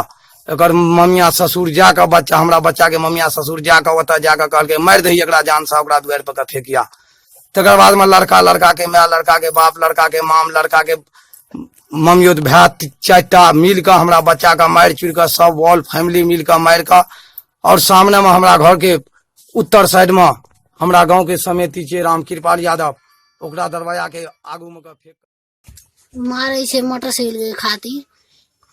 एकर ममिया ससुर जाकर बच्चा हमरा बच्चा के ममिया ससुर जाकर ओतऽ जाकर कहलकै मारि दही एकरा जान से, ओकरा दुआरि पर के फेंकिया। तकर बाद में लड़का, लड़का के माय, लड़का के बाप, लड़का के माम, लड़का के ममियोत भाई 4टा मिल के हमरा बच्चा का मारि चुर के सब ऑल फैमिली मिल के मारि के और सामने में हमरा घर के उत्तर साइड में हमरा गांव के समिति छै राम कृपाल यादव, ओकरा दरवाजा के आगू में फेंक मारे छै मोटरसाइकिल के खातिर।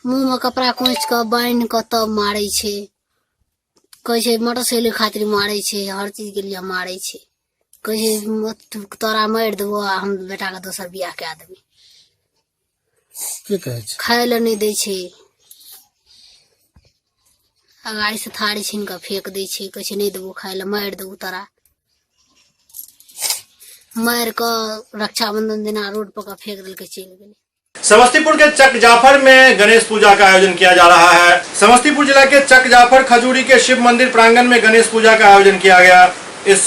मुंह में कपड़ा कोच के बांध के तब मारे छै। कहे छै मोटरसाइकिल खातिर मारे छै, हर चीज के लिए मारे छै। कहे छै तोरा मारि देबो, हम बेटा के दोसर बियाह कए देबै। की कहै छै खाय ले नहीं दै छै, अगाड़ी से थारी छीन के फेंक दै छै। कहे छै नहीं देबो खाय ले, मारि देबो तोरा। मार के रक्षाबंधन दिना रोड पर का फेंक दिल के चल गए। समस्तीपुर के चक जाफर में गणेश पूजा का आयोजन किया जा रहा है। समस्तीपुर जिला के चक जाफर खजूरी के शिव मंदिर प्रांगण में गणेश पूजा का आयोजन किया गया। इस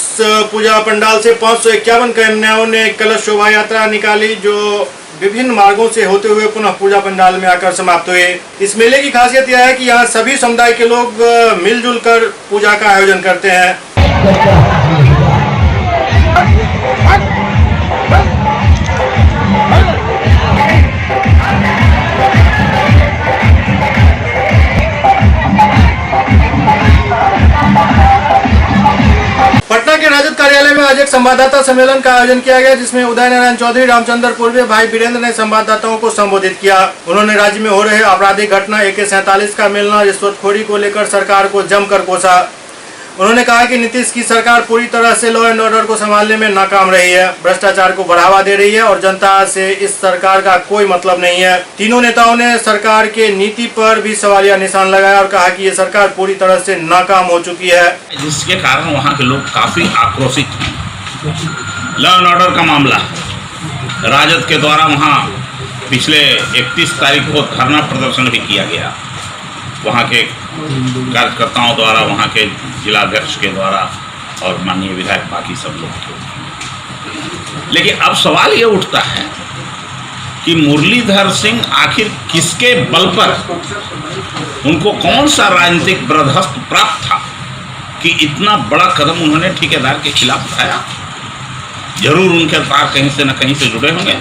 पूजा पंडाल से 551 कन्याओं ने कलश शोभा यात्रा निकाली, जो विभिन्न मार्गों से होते हुए पुनः पूजा पंडाल में आकर समाप्त हुए। इस मेले की खासियत यह है कि यहाँ सभी समुदाय के लोग मिलजुल कर पूजा का आयोजन करते हैं। पटना के राजद कार्यालय में आज एक संवाददाता सम्मेलन का आयोजन किया गया, जिसमें उदय नारायण चौधरी, रामचंद्र पूर्वे, भाई वीरेंद्र ने संवाददाताओं को संबोधित किया। उन्होंने राज्य में हो रहे आपराधिक घटना AK-47 का मिलना, रिश्वतखोरी को लेकर सरकार को जमकर कोसा। उन्होंने कहा कि नीतीश की सरकार पूरी तरह से लॉ एंड ऑर्डर को संभालने में नाकाम रही है, भ्रष्टाचार को बढ़ावा दे रही है और जनता से इस सरकार का कोई मतलब नहीं है। तीनों नेताओं ने सरकार के नीति पर भी सवालिया निशान लगाया और कहा कि ये सरकार पूरी तरह से नाकाम हो चुकी है, जिसके कारण वहाँ के लोग काफी आक्रोशित हैं। लॉ एंड ऑर्डर का मामला राजद के द्वारा वहाँ पिछले 31 तारीख को धरना प्रदर्शन भी किया गया, वहाँ के कार्यकर्ताओं द्वारा, वहाँ के जिलाध्यक्ष के द्वारा और माननीय विधायक बाकी सब लोग के। लेकिन अब सवाल ये उठता है कि मुरलीधर सिंह आखिर किसके बल पर, उनको कौन सा राजनीतिक बर्दाश्त प्राप्त था कि इतना बड़ा कदम उन्होंने ठेकेदार के खिलाफ उठाया। जरूर उनके तार कहीं से न कहीं से जुड़े होंगे।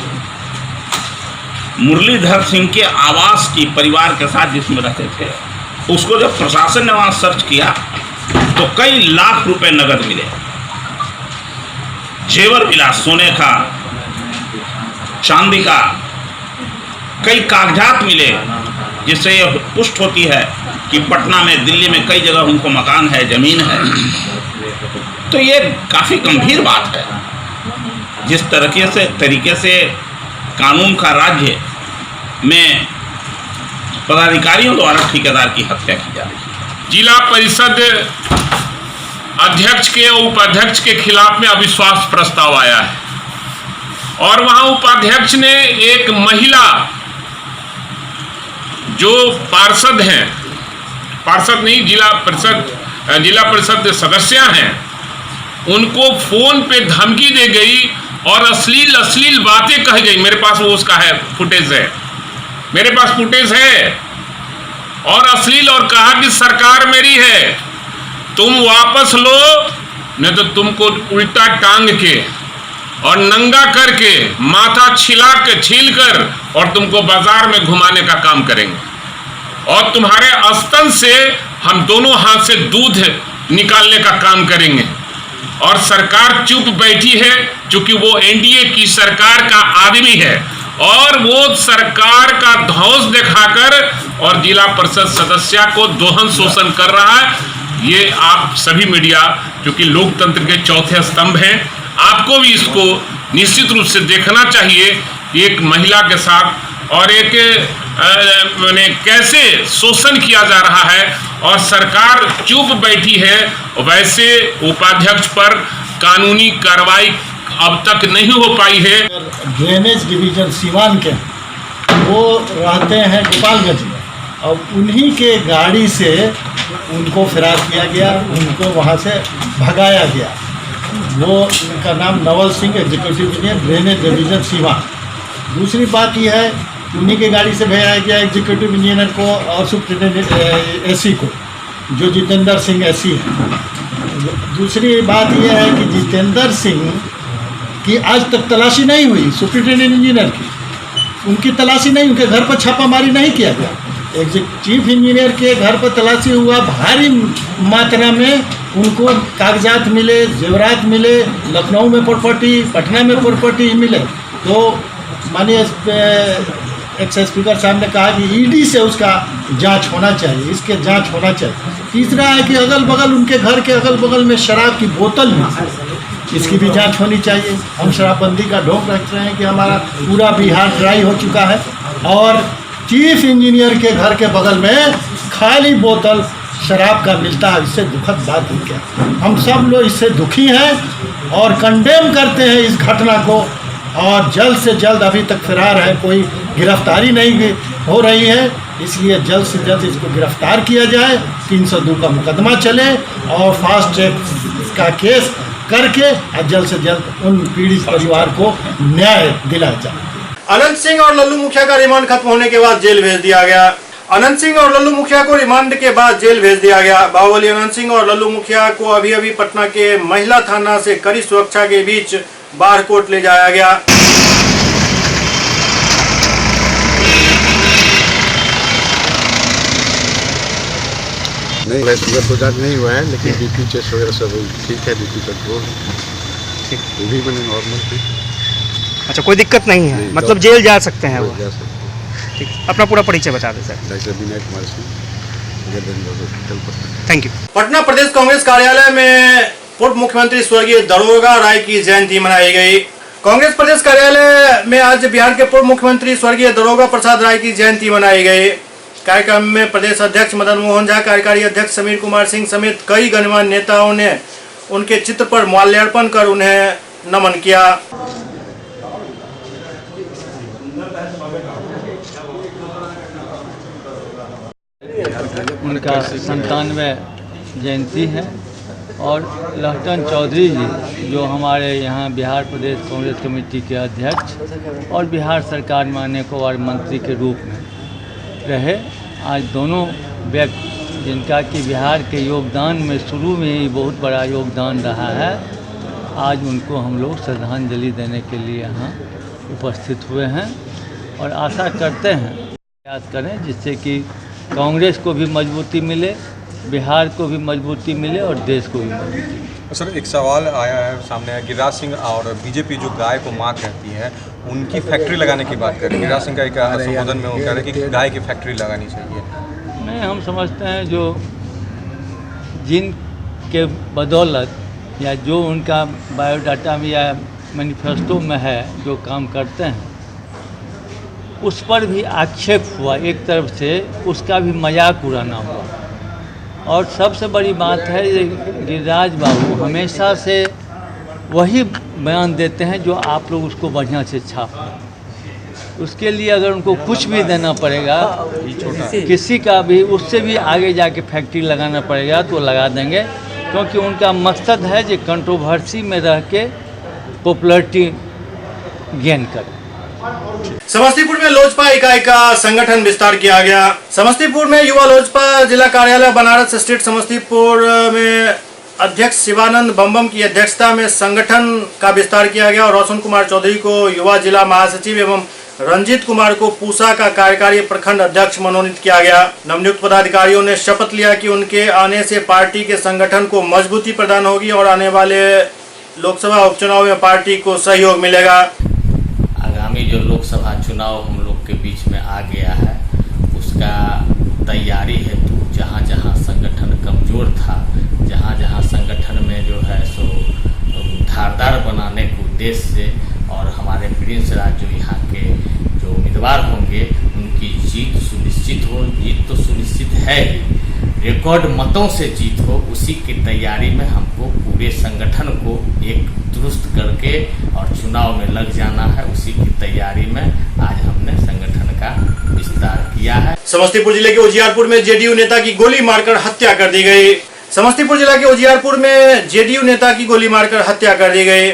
मुरलीधर सिंह के आवास की परिवार के साथ जिसमें रहते थे, उसको जब प्रशासन ने वहां सर्च किया तो कई लाख रुपए नगद मिले, जेवर मिला, सोने का, चांदी का, कई कागजात मिले, जिससे यह पुष्ट होती है कि पटना में, दिल्ली में कई जगह उनको मकान है, जमीन है। तो ये काफी गंभीर बात है। जिस तरीके से कानून का राज्य में पदाधिकारियों द्वारा ठेकेदार की हत्या की जा रही है। जिला परिषद अध्यक्ष के और उपाध्यक्ष के खिलाफ में अविश्वास प्रस्ताव आया है और वहां उपाध्यक्ष ने एक महिला जो पार्षद हैं, पार्षद नहीं जिला परिषद सदस्य हैं, उनको फोन पे धमकी दे गई और अश्लील बातें कही गई। मेरे पास वो उसका है फुटेज है, मेरे पास फुटेज है। और अश्लील और कहा कि सरकार मेरी है, तुम वापस लो नहीं तो तुमको उल्टा टांग के और नंगा करके माथा छील कर और तुमको बाजार में घुमाने का काम करेंगे और तुम्हारे स्तन से हम दोनों हाथ से दूध निकालने का काम करेंगे। और सरकार चुप बैठी है क्योंकि वो एनडीए की सरकार का आदमी है और वो सरकार का ध्वंस दिखाकर और जिला परिषद सदस्य को दोहन शोषण कर रहा है। ये आप सभी मीडिया क्योंकि लोकतंत्र के चौथे स्तंभ हैं, आपको भी इसको निश्चित रूप से देखना चाहिए कि एक महिला के साथ और एक मैंने कैसे शोषण किया जा रहा है और सरकार चुप बैठी है। वैसे उपाध्यक्ष पर कानूनी कार्रवाई अब तक नहीं हो पाई है। ड्रेनेज डिवीजन सीवान के वो रहते हैं गोपालगंज में और उन्हीं के गाड़ी से उनको फरार किया गया, उनको वहाँ से भगाया गया। वो उनका नाम Naval Singh, executive engineer, drainage division Siwan. दूसरी बात यह है उन्हीं के गाड़ी से भेजा गया एग्जीक्यूटिव इंजीनियर को और सुप्रिटेंडेंट एसी को, जो जितेंद्र सिंह एसी है। दूसरी बात यह है कि जितेंद्र सिंह की आज तक तलाशी नहीं हुई, सुप्रिटेंडेंट इंजीनियर की उनकी तलाशी नहीं, उनके घर पर छापामारी नहीं किया गया। चीफ इंजीनियर के घर पर तलाशी हुआ, भारी मात्रा में उनको कागजात मिले, जेवरात मिले, लखनऊ में प्रॉपर्टी, पटना में प्रॉपर्टी मिले। तो माननीय एक्स स्पीकर साहब ने कहा कि ईडी से उसका जांच होना चाहिए, इसके जांच होना चाहिए। तीसरा है कि अगल बगल उनके घर के अगल बगल में शराब की बोतल भी, इसकी भी जांच होनी चाहिए। हम शराबबंदी का ढोंग रख रहे हैं कि हमारा पूरा बिहार ड्राई हो चुका है और चीफ इंजीनियर के घर के बगल में खाली बोतल शराब का मिलता है। इससे दुखद बात है क्या? हम सब लोग इससे दुखी हैं और कंडेम करते हैं इस घटना को और जल्द से जल्द, अभी तक फरार है, कोई गिरफ्तारी नहीं हो रही है, इसलिए जल्द से जल्द इसको गिरफ्तार किया जाए, 302 का मुकदमा चले और फास्ट ट्रैक का केस करके और जल्द से जल्द उन पीड़ित परिवार को न्याय दिलाया जाए। अनंत सिंह और लल्लू मुखिया का रिमांड खत्म होने के बाद जेल भेज दिया गया। अनंत सिंह और लल्लू मुखिया को रिमांड के बाद जेल भेज दिया गया। बाहुबली अनंत सिंह और लल्लू मुखिया को अभी पटना के महिला थाना से कड़ी सुरक्षा के बीच बाहर कोर्ट ले जाया गया। नहीं, शुगर तो जांच नहीं हुआ है, लेकिन बीपी चेस्ट वगैरह सब ठीक है, बीपी कंट्रोल ठीक, वो भी मैंने नॉर्मल थी। अच्छा, कोई दिक्कत नहीं है, मतलब जेल जा सकते हैं वो? जा सकते हैं। ठीक, अपना पूरा परिचय बता दें sir. Doctor Vinay Kumar Singh, thank you. Patna प्रदेश कांग्रेस कार्यालय में पूर्व मुख्यमंत्री स्वर्गीय दारोगा राय की जयंती मनाई गई। कांग्रेस प्रदेश कार्यालय में आज बिहार के पूर्व मुख्यमंत्री स्वर्गीय दारोगा प्रसाद राय की जयंती मनाई गई। कार्यक्रम में प्रदेश अध्यक्ष मदन मोहन झा, कार्यकारी अध्यक्ष समीर कुमार सिंह समेत कई गणमान्य नेताओं ने उनके चित्र पर माल्यार्पण कर उन्हें नमन किया। उनका 97 जयंती है और लहटन चौधरी जी जो हमारे यहाँ बिहार प्रदेश कांग्रेस कमेटी के अध्यक्ष और बिहार सरकार में अनेक बार मंत्री के रूप में रहे, आज दोनों व्यक्ति जिनका कि बिहार के योगदान में शुरू में ही बहुत बड़ा योगदान रहा है, आज उनको हम लोग श्रद्धांजलि देने के लिए यहाँ उपस्थित हुए हैं और आशा करते हैं प्रयास करें जिससे कि कांग्रेस को भी मजबूती मिले, बिहार को भी मजबूती मिले और देश को भी मजबूती मिले। सर, एक सवाल आया है सामने, गिरिराज सिंह और बीजेपी जो गाय को माँ कहती है उनकी फैक्ट्री लगाने की बात करें। गिरिराज सिंह का एक संबोधन में वो कह रहे हैं कि गाय की फैक्ट्री लगानी चाहिए। नहीं, हम समझते हैं जो जिन के बदौलत या जो उनका बायोडाटा में या मैनिफेस्टो में है जो काम करते हैं उस पर भी आक्षेप हुआ, एक तरफ से उसका भी मजाक उड़ाना हुआ और सबसे बड़ी बात है ये गिरिराज बाबू हमेशा से वही बयान देते हैं जो आप लोग उसको बढ़िया से छाप लें। उसके लिए अगर उनको कुछ भी देना पड़ेगा, किसी का भी, उससे भी आगे जाके फैक्ट्री लगाना पड़ेगा तो लगा देंगे, क्योंकि उनका मकसद है कि कंट्रोवर्सी में रह के पॉपुलरिटी गेन करें। समस्तीपुर में लोजपा इकाई का संगठन विस्तार किया गया। समस्तीपुर में युवा लोजपा जिला कार्यालय बनारस स्ट्रीट समस्तीपुर में अध्यक्ष शिवानंद बम्बम की अध्यक्षता में संगठन का विस्तार किया गया और रोशन कुमार चौधरी को युवा जिला महासचिव एवं रंजीत कुमार को पूसा का कार्यकारी प्रखंड अध्यक्ष मनोनीत किया गया। नवनियुक्त पदाधिकारियों ने शपथ लिया कि उनके आने से पार्टी के संगठन को मजबूती प्रदान होगी और आने वाले लोकसभा उपचुनाव में पार्टी को सहयोग मिलेगा। आगामी जो लोकसभा चुनाव हम लोग के बीच में आ गया है, उसका तैयारी हेतु जहाँ जहाँ संगठन कमजोर था, जहाँ जहाँ संगठन में जो है सो धारदार बनाने के उद्देश्य से और हमारे प्रिंस राज जो यहाँ के जो उम्मीदवार होंगे उनकी जीत सुनिश्चित हो। जीत तो सुनिश्चित है ही, रिकॉर्ड मतों से जीत हो, उसी की तैयारी में हमको पूरे संगठन को एक दुरुस्त करके और चुनाव में लग जाना है। उसी की तैयारी में आज हमने संगठन का विस्तार किया है। समस्तीपुर जिले के उजियारपुर में जेडीयू नेता की गोली मारकर हत्या कर दी गई। समस्तीपुर जिला के उजियारपुर में जेडीयू नेता की गोली मारकर हत्या कर दी गई।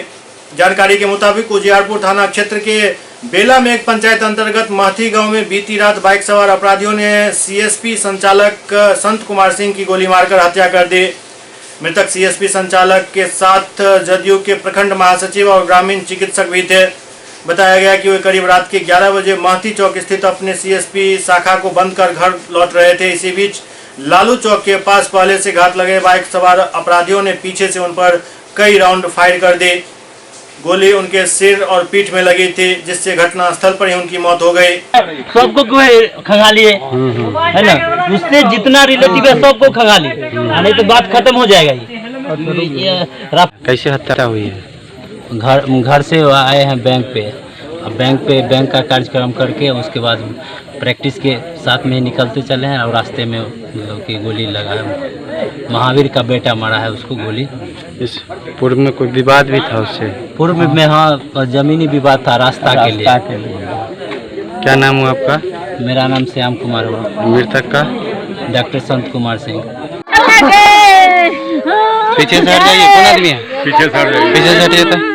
जानकारी के मुताबिक उजियारपुर थाना क्षेत्र के बेला में एक पंचायत अंतर्गत महथी गांव में बीती रात बाइक सवार अपराधियों ने सीएसपी संचालक संत कुमार सिंह की गोली मारकर हत्या कर दी। मृतक सीएसपी संचालक के साथ जदयू के प्रखंड महासचिव और ग्रामीण चिकित्सक भी थे। बताया गया कि वे करीब रात के 11 बजे महथी चौक स्थित अपने सीएसपी शाखा को बंद कर घर लौट रहे थे। इसी बीच लालू चौक के पास पहले से घात लगे बाइक सवार अपराधियों ने पीछे से उन पर कई राउंड फायर कर दी। गोली उनके सिर और पीठ में लगी थी, जिससे घटनास्थल पर ही उनकी मौत हो गई। सबको खंगा लिए है ना, उससे जितना रिलेटिव है सबको खंगा लिए, नहीं तो बात खत्म हो जाएगा। ये कैसे हत्या हुई है? घर से आए हैं बैंक का कार्यक्रम करके उसके बाद प्रैक्टिस के साथ में निकलते चले हैं और रास्ते में की गोली लगा है। महावीर का बेटा मारा है उसको गोली। इस पूर्व में कोई विवाद भी था उससे? पूर्व में हाँ, जमीनी विवाद था रास्ता के लिए। क्या नाम हुआ आपका? मेरा नाम श्याम कुमार हुआ। मृतक का? डॉक्टर संत कुमार सिंह। पीछे से हट जाइए, कौन आदमी है? पीछे से हट जाइए, पीछे से हटिए तो।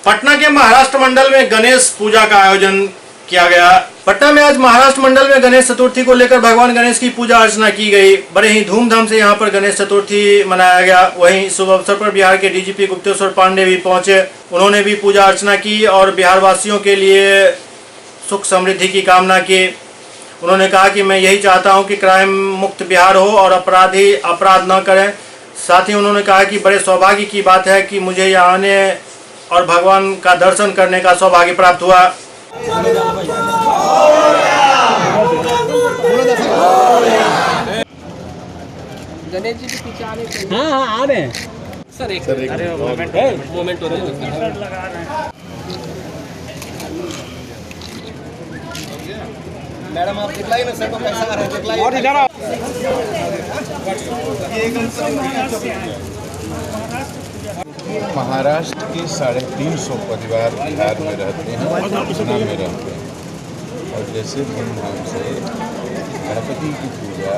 पटना के महाराष्ट्र मंडल में गणेश पूजा का आयोजन किया गया। पटना में आज महाराष्ट्र मंडल में गणेश चतुर्थी को लेकर भगवान गणेश की पूजा अर्चना की गई। बड़े ही धूमधाम से यहां पर गणेश चतुर्थी मनाया गया। वहीं शुभ अवसर पर बिहार के डीजीपी गुप्तेश्वर पांडे भी पहुंचे। उन्होंने भी पूजा अर्चना की और बिहार वासियों के लिए सुख समृद्धि की कामना की। उन्होंने कहा कि मैं यही चाहता हूं कि क्राइम मुक्त बिहार हो और अपराधी अपराध न करें। साथ ही उन्होंने कहा कि बड़े सौभाग्य की बात है कि मुझे यहाँ आने और भगवान का दर्शन करने का सौभाग्य प्राप्त हुआ। गणेश जी के पीछे आने चाहिए। हाँ आ रहे हैं सर। एक मोमेंट हो रहा है। मैडम आप दिखलाई ना सर को कैसा आ रहा है, दिखलाई और इधर आओ। महाराष्ट्र के 350 परिवार बिहार में रहते हैं, पटना में रहते हैं और जैसे धूमधाम से गणपति की पूजा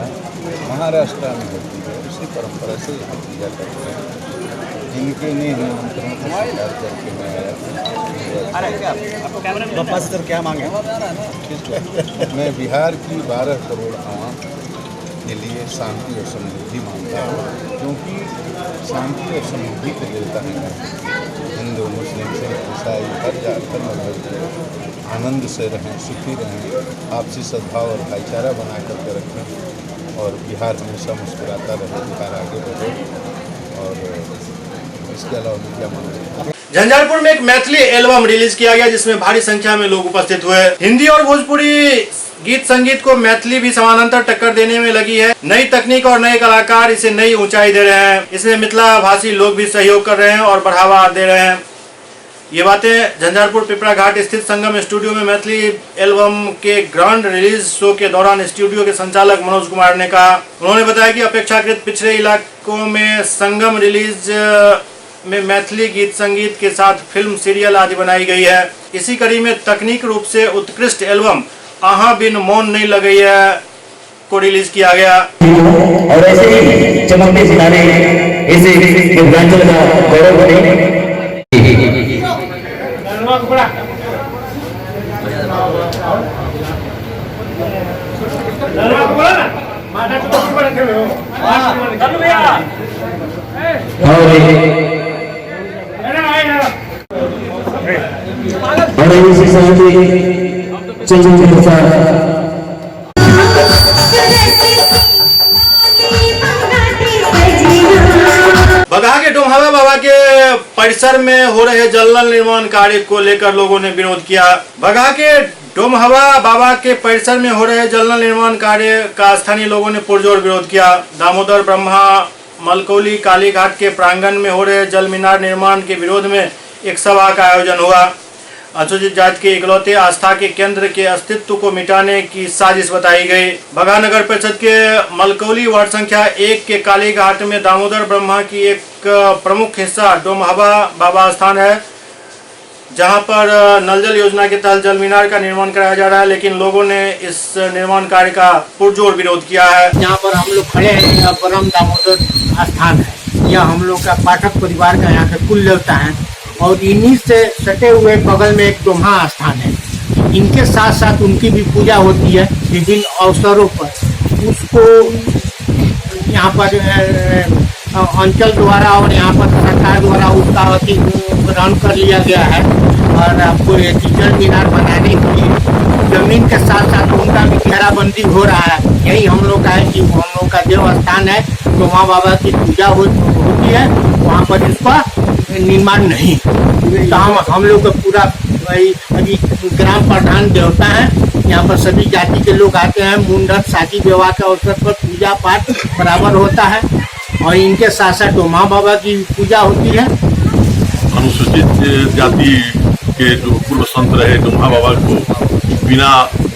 महाराष्ट्र में होती है उसी परंपरा से यहाँ पूजा करते हैं। जिनके ने निमंत्रण को स्वीकार करके मैं आया सर क्या मांगे? मैं बिहार की 12 करोड़ आवाम के लिए शांति और समृद्धि मांगता हूँ, क्योंकि शांति और समृद्धि के देवता है। हिंदू मुस्लिम सिख ईसाई हर धर्म आनंद से रहें, सुखी रहें, आपसी सद्भाव और भाईचारा बना करके रखें और बिहार हमेशा मुस्कुराता रहे, बिहार आगे बढ़े। और इसके अलावा क्या मांगे? झंझारपुर में एक मैथिली एल्बम रिलीज किया गया जिसमें भारी संख्या में लोग उपस्थित हुए। हिंदी और भोजपुरी गीत संगीत को मैथिली भी समानांतर टक्कर देने में लगी है। नई तकनीक और नए कलाकार इसे नई ऊंचाई दे रहे हैं। इसमें मिथिला भाषी लोग भी सहयोग कर रहे हैं और बढ़ावा दे रहे हैं। ये बातें झंझारपुर पिपरा घाट स्थित संगम स्टूडियो में मैथिली एल्बम के ग्रैंड रिलीज शो के दौरान स्टूडियो के संचालक मनोज कुमार ने कहा। उन्होंने बताया कि अपेक्षाकृत पिछड़े इलाकों में संगम रिलीज में मैथिली गीत संगीत के साथ फिल्म, सीरियल आदि बनाई गई है। इसी कड़ी में तकनीक रूप से उत्कृष्ट एल्बम आहा बिन मौन नहीं लगई है को रिलीज किया गया। और ऐसे ही चमकते सितारे ऐसे दिव्यांचल का गौरव बने। बगहा के डोमहवा बाबा के परिसर में हो रहे जल नल निर्माण कार्य को लेकर लोगों ने विरोध किया। बगहा के डोमहवा बाबा के परिसर में हो रहे जल नल निर्माण कार्य का स्थानीय लोगों ने पुरजोर विरोध किया। दामोदर ब्रह्मा मलकौली कालीघाट के प्रांगण में हो रहे जल मीनार निर्माण के विरोध में एक सभा का आयोजन हुआ। अनुसूचित जाति के इकलौते आस्था के केंद्र के अस्तित्व को मिटाने की साजिश बताई गई। बगहा नगर परिषद के मलकौली वार्ड संख्या 1 के कालीघाट में दामोदर ब्रह्मा की एक प्रमुख हिस्सा डोमहवा बाबा स्थान है, जहां पर नल जल योजना के तहत जल मीनार का निर्माण कराया जा रहा है, लेकिन लोगों ने इस निर्माण कार्य का पुरजोर विरोध किया है। यहाँ पर हम लोग खड़े हैं, यह परम दामोदर स्थान है। यह हम लोग का पाठक परिवार का यहाँ का कुल देवता है और इन्हीं से सटे हुए बगल में एक डोमहा स्थान है। इनके साथ साथ उनकी भी पूजा होती है विभिन्न अवसरों पर। उसको यहाँ पर अंचल द्वारा और यहाँ पर सरकार द्वारा उसका ग्रहण कर लिया गया है और आपको जल मीनार बनाने के लिए जमीन के साथ साथ उनका भी घेराबंदी हो रहा है। यही हम लोग का है कि हम लोग का देव स्थान है, डोमा बाबा की पूजा होती है, वहाँ पर इसका निर्माण नहीं। तो हम लोग का पूरा अभी ग्राम प्रधान देवता है, यहाँ पर सभी जाति के लोग आते हैं। मुंडन शादी विवाह के अवसर पर पूजा पाठ बराबर होता है और इनके साथ साथ डोमा बाबा की पूजा होती है। अनुसूचित जाति के जो पूर्व संत रहे डोमा बाबा को बिना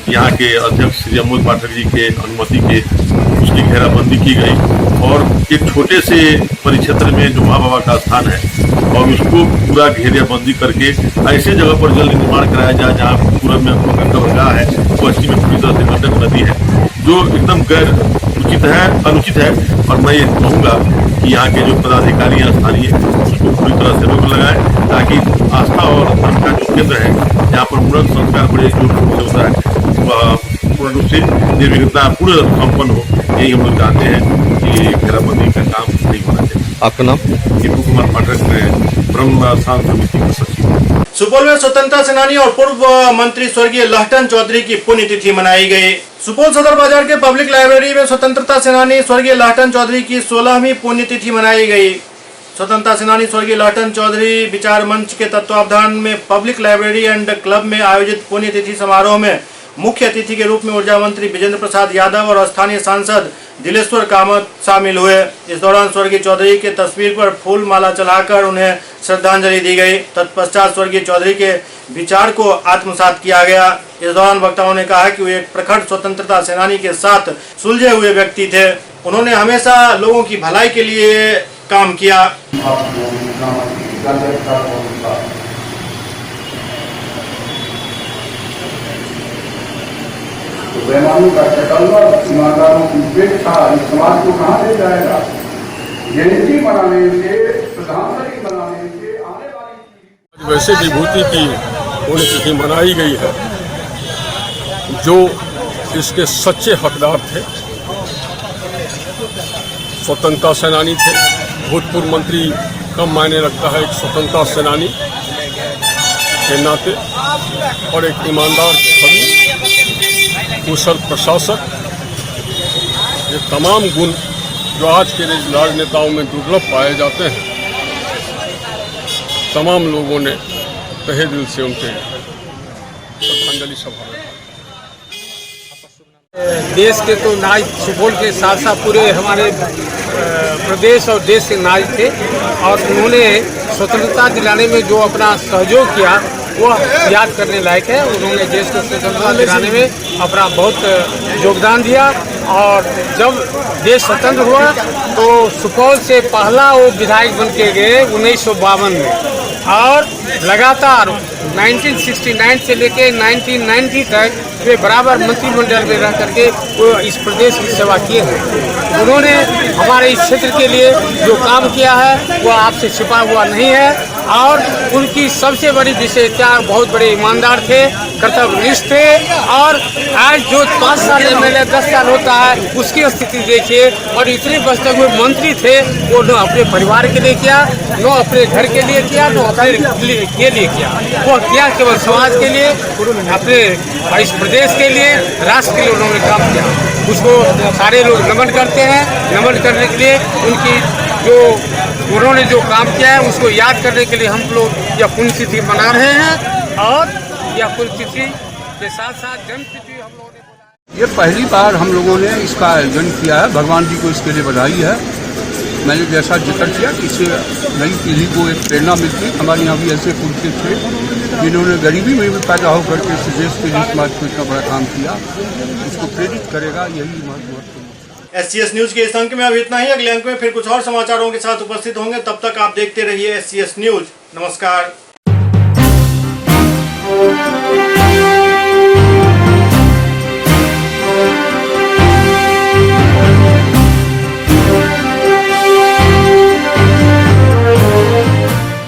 यहाँ के अध्यक्ष श्री अमोद पाठक जी के अनुमति के उसकी घेराबंदी की गई और एक छोटे से परिक्षेत्र में डोमा बाबा का स्थान है और उसको पूरा घेराबंदी करके ऐसे जगह पर जल निर्माण कराया जाए जहाँ पूरब में गंगा है, पश्चिम में पूरी तरह से गंडक नदी है, जो एकदम गैर उचित है, अनुचित है। और मैं ये कहूँगा कि यहाँ के जो पदाधिकारी हैं स्थानीय, उसको पूरी तरह से रोक लगाएं ताकि आस्था और धर्म का जो केंद्र है, जहाँ पर मुंडन संस्कार बड़े जोर शोर से होता है, वह पूर्ण रूप से निर्विघ्नता पूर्ण संपन्न हो। यही हम लोग चाहते हैं कि घेराबंदी का काम नहीं होना चाहिए। आपका नाम? दीपू कुमार पाठक, मैं ब्रह्म स्थान समिति का सचिव। सुपौल में स्वतंत्रता सेनानी और पूर्व मंत्री स्वर्गीय लहटन चौधरी की पुण्यतिथि मनाई गई। सुपौल सदर बाजार के पब्लिक लाइब्रेरी में स्वतंत्रता सेनानी स्वर्गीय लहटन चौधरी की 16वीं पुण्यतिथि मनाई गई। स्वतंत्रता सेनानी स्वर्गीय लहटन चौधरी विचार मंच के तत्वावधान में पब्लिक लाइब्रेरी एंड क्लब में आयोजित पुण्यतिथि समारोह में मुख्य अतिथि के रूप में ऊर्जा मंत्री विजेंद्र प्रसाद यादव और स्थानीय सांसद दिलेश्वर कामत शामिल हुए। इस दौरान स्वर्गीय चौधरी के तस्वीर पर फूल माला चढ़ाकर उन्हें श्रद्धांजलि दी गई। तत्पश्चात स्वर्गीय चौधरी के विचार को आत्मसात किया गया। इस दौरान वक्ताओं ने कहा कि वे एक प्रखर स्वतंत्रता सेनानी के साथ सुलझे हुए व्यक्ति थे। उन्होंने हमेशा लोगों की भलाई के लिए काम किया। बेईमानों का चकलवा, ईमानदारों की उपेक्षा इस समाज को कहाँ ले जाएगा? यूनिटी बनाने से, प्रधानमंत्री बनाने से आने वाली वैसे विभूति की पुण्यतिथि मनाई गई है जो इसके सच्चे हकदार थे। स्वतंत्रता सेनानी थे, भूतपूर्व मंत्री कम मायने रखता है एक स्वतंत्रता सेनानी के नाते, और एक ईमानदार छवि, कुशल प्रशासक, ये तमाम गुण जो आज के राजनेताओं में दुर्लभ पाए जाते हैं, तमाम लोगों ने तहे दिल से उनके श्रद्धांजलि सभा में देश के तो नाज सुपौल के साथ साथ पूरे हमारे प्रदेश और देश के नाज थे और उन्होंने स्वतंत्रता दिलाने में जो अपना सहयोग किया वह याद करने लायक है। उन्होंने देश को स्वतंत्रता दिलाने में अपना बहुत योगदान दिया और जब देश स्वतंत्र हुआ तो सुपौल से पहला वो विधायक बन के गए 1952 में और लगातार 1969 से लेके 1990 तक वे बराबर मंत्रिमंडल में रह करके वो इस प्रदेश की सेवा किए हैं। उन्होंने हमारे इस क्षेत्र के लिए जो काम किया है वो आपसे छिपा हुआ नहीं है और उनकी सबसे बड़ी विशेषता बहुत बड़े ईमानदार थे, कर्तव्यनिष्ठ थे और आज जो 5 साल MLA 10 साल होता है उसकी स्थिति देखिए और इतने बचते हुए मंत्री थे वो न अपने परिवार के लिए किया, न अपने घर के लिए किया, न अपने के लिए किया। वो किया केवल समाज के लिए, अपने इस प्रदेश के लिए, राष्ट्र के लिए उन्होंने काम किया। उसको सारे लोग नमन करते हैं। नमन करने के लिए उनकी जो उन्होंने जो काम किया है उसको याद करने के लिए हम लोग यह पुण्यतिथि मना रहे हैं और यह पुण्यतिथि के साथ साथ जन्मतिथि हम लोगों ने ये पहली बार हम लोगों ने इसका आयोजन किया है। भगवान जी को इसके लिए बधाई है। मैंने जैसा जिक्र किया कि इससे नई पीढ़ी को एक प्रेरणा मिलती है। हमारे यहाँ भी ऐसे पुरुष थे जिन्होंने गरीबी में भी पैदा होकर के इस देश के लिए समाज को इतना बड़ा काम किया, उसको प्रेरित करेगा, यही महत्वपूर्ण। SCS न्यूज के इस अंक में अभी इतना ही। अगले अंक में फिर कुछ और समाचारों के साथ उपस्थित होंगे। तब तक आप देखते रहिए SCS न्यूज। नमस्कार।